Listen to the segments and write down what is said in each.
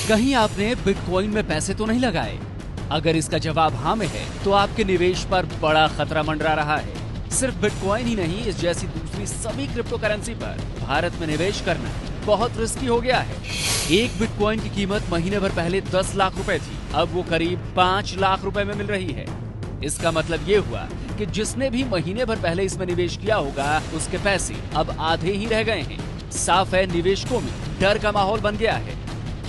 कहीं आपने बिटकॉइन में पैसे तो नहीं लगाए? अगर इसका जवाब हाँ में है तो आपके निवेश पर बड़ा खतरा मंडरा रहा है। सिर्फ बिटकॉइन ही नहीं, इस जैसी दूसरी सभी क्रिप्टो करेंसी पर भारत में निवेश करना बहुत रिस्की हो गया है। एक बिटकॉइन की कीमत महीने भर पहले 10 लाख रुपए थी, अब वो करीब 5 लाख रुपए में मिल रही है। इसका मतलब ये हुआ कि जिसने भी महीने भर पहले इसमें निवेश किया होगा, उसके पैसे अब आधे ही रह गए हैं। साफ है, निवेशकों में डर का माहौल बन गया है।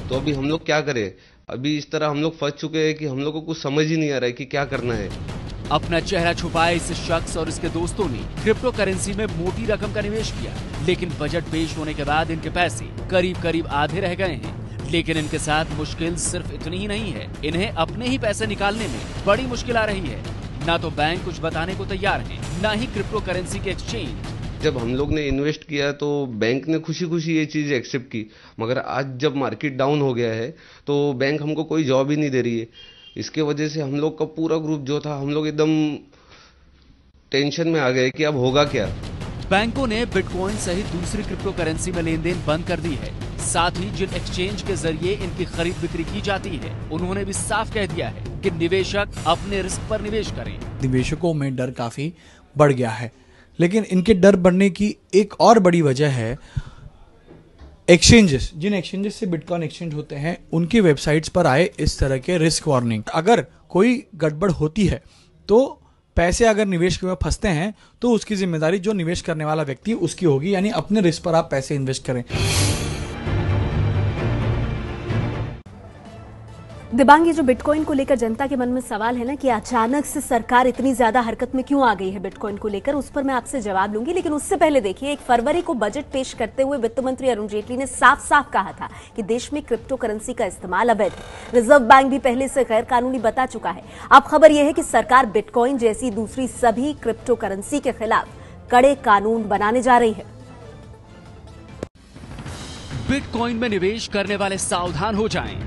तो अभी हम लोग क्या करें? अभी इस तरह हम लोग फंस चुके हैं कि हम लोग को कुछ समझ ही नहीं आ रहा है कि क्या करना है। अपना चेहरा छुपाए इस शख्स और इसके दोस्तों ने क्रिप्टो करेंसी में मोटी रकम का निवेश किया, लेकिन बजट पेश होने के बाद इनके पैसे करीब करीब आधे रह गए हैं। लेकिन इनके साथ मुश्किल सिर्फ इतनी ही नहीं है, इन्हें अपने ही पैसे निकालने में बड़ी मुश्किल आ रही है। ना तो बैंक कुछ बताने को तैयार है, ना ही क्रिप्टो करेंसी के एक्सचेंज। जब हम लोग ने इन्वेस्ट किया तो बैंक ने खुशी खुशी ये चीज एक्सेप्ट की, मगर आज जब मार्केट डाउन हो गया है तो बैंक हमको कोई जॉब ही नहीं दे रही है। इसके वजह से हम लोग का पूरा ग्रुप जो था, हम लोग एकदम टेंशन में आ गए कि अब होगा क्या। बैंकों ने बिटकॉइन सहित दूसरी क्रिप्टो करेंसी में लेन देन बंद कर दी है। साथ ही जिन एक्सचेंज के जरिए इनकी खरीद बिक्री की जाती है, उन्होंने भी साफ कह दिया है कि निवेशक अपने रिस्क पर निवेश करें। निवेशकों में डर काफी बढ़ गया है, लेकिन इनके डर बढ़ने की एक और बड़ी वजह है एक्सचेंजेस। जिन एक्सचेंजेस से बिटकॉइन एक्सचेंज होते हैं, उनकी वेबसाइट्स पर आए इस तरह के रिस्क वार्निंग। अगर कोई गड़बड़ होती है तो पैसे अगर निवेश में फंसते हैं तो उसकी जिम्मेदारी जो निवेश करने वाला व्यक्ति उसकी होगी, यानी अपने रिस्क पर आप पैसे इन्वेस्ट करें। दिबांग, ये जो बिटकॉइन को लेकर जनता के मन में सवाल है ना कि अचानक से सरकार इतनी ज्यादा हरकत में क्यों आ गई है बिटकॉइन को लेकर, उस पर मैं आपसे जवाब लूंगी। लेकिन उससे पहले देखिए, 1 फरवरी को बजट पेश करते हुए वित्त मंत्री अरुण जेटली ने साफ साफ कहा था कि देश में क्रिप्टो करेंसी का इस्तेमाल अवैध है। रिजर्व बैंक भी पहले से गैर कानूनी बता चुका है। अब खबर यह है कि सरकार बिटकॉइन जैसी दूसरी सभी क्रिप्टो करेंसी के खिलाफ कड़े कानून बनाने जा रही है। बिटकॉइन में निवेश करने वाले सावधान हो जाएं।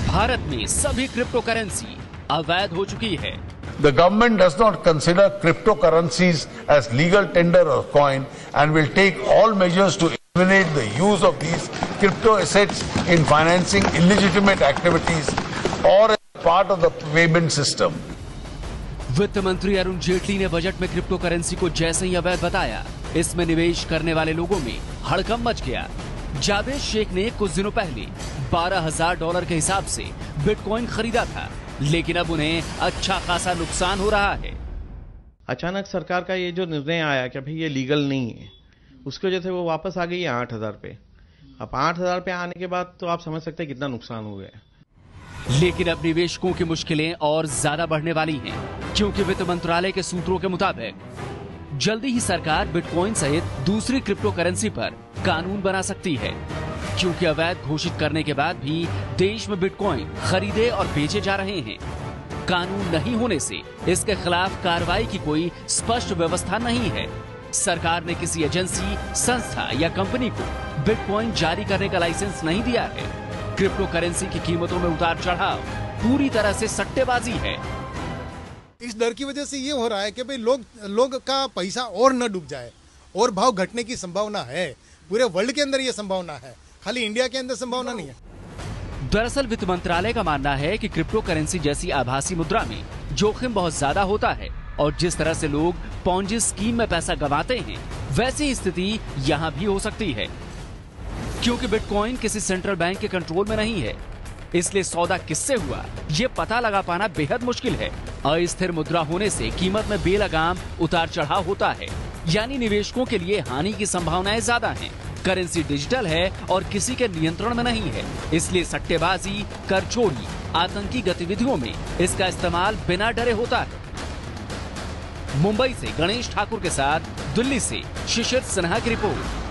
भारत में सभी क्रिप्टो करेंसी अवैध हो चुकी है। The government does not consider cryptocurrencies as legal tender or coin and will take all measures to eliminate the use of these crypto assets in financing illegitimate activities or as part of the payment system. वित्त मंत्री अरुण जेटली ने budget में crypto currency को जैसे ही अवैध बताया, इसमें निवेश करने वाले लोगों में हड़कंप मच गया। जावेद शेख ने कुछ दिनों पहले $12,000 के हिसाब से बिटकॉइन खरीदा था, लेकिन अब उन्हें अच्छा खासा नुकसान हो रहा है। अचानक सरकार का ये जो निर्णय आया कि भाई ये लीगल नहीं है, उसकी वजह से वो वापस आ गई है 8,000 पे। अब 8,000 पे आने के बाद तो आप समझ सकते हैं कितना नुकसान हो गया। लेकिन अब निवेशकों की मुश्किलें और ज्यादा बढ़ने वाली हैं, क्योंकि वित्त मंत्रालय के सूत्रों के मुताबिक जल्दी ही सरकार बिटकॉइन सहित दूसरी क्रिप्टो करेंसी पर कानून बना सकती है, क्योंकि अवैध घोषित करने के बाद भी देश में बिटकॉइन खरीदे और बेचे जा रहे हैं। कानून नहीं होने से इसके खिलाफ कार्रवाई की कोई स्पष्ट व्यवस्था नहीं है। सरकार ने किसी एजेंसी, संस्था या कंपनी को बिटकॉइन जारी करने का लाइसेंस नहीं दिया है। क्रिप्टो करेंसी की कीमतों में उतार चढ़ाव पूरी तरह से सट्टेबाजी है। इस डर की वजह से ये हो रहा है कि भाई लोग का पैसा और न डूब जाए, और भाव घटने की संभावना है। पूरे वर्ल्ड के अंदर ये संभावना है, खाली इंडिया के अंदर संभावना नहीं है। दरअसल वित्त मंत्रालय का मानना है कि क्रिप्टो करेंसी जैसी आभासी मुद्रा में जोखिम बहुत ज्यादा होता है, और जिस तरह से लोग पॉन्जी स्कीम में पैसा गंवाते हैं, वैसी स्थिति यहाँ भी हो सकती है। क्योंकि बिटकॉइन किसी सेंट्रल बैंक के कंट्रोल में नहीं है, इसलिए सौदा किससे हुआ ये पता लगा पाना बेहद मुश्किल है। अस्थिर मुद्रा होने से कीमत में बेलगाम उतार चढ़ाव होता है, यानी निवेशकों के लिए हानि की संभावनाएं ज्यादा हैं। करेंसी डिजिटल है और किसी के नियंत्रण में नहीं है, इसलिए सट्टेबाजी, कर चोरी, आतंकी गतिविधियों में इसका इस्तेमाल बिना डरे होता है। मुंबई से गणेश ठाकुर के साथ दिल्ली से शिशिर सिन्हा की रिपोर्ट।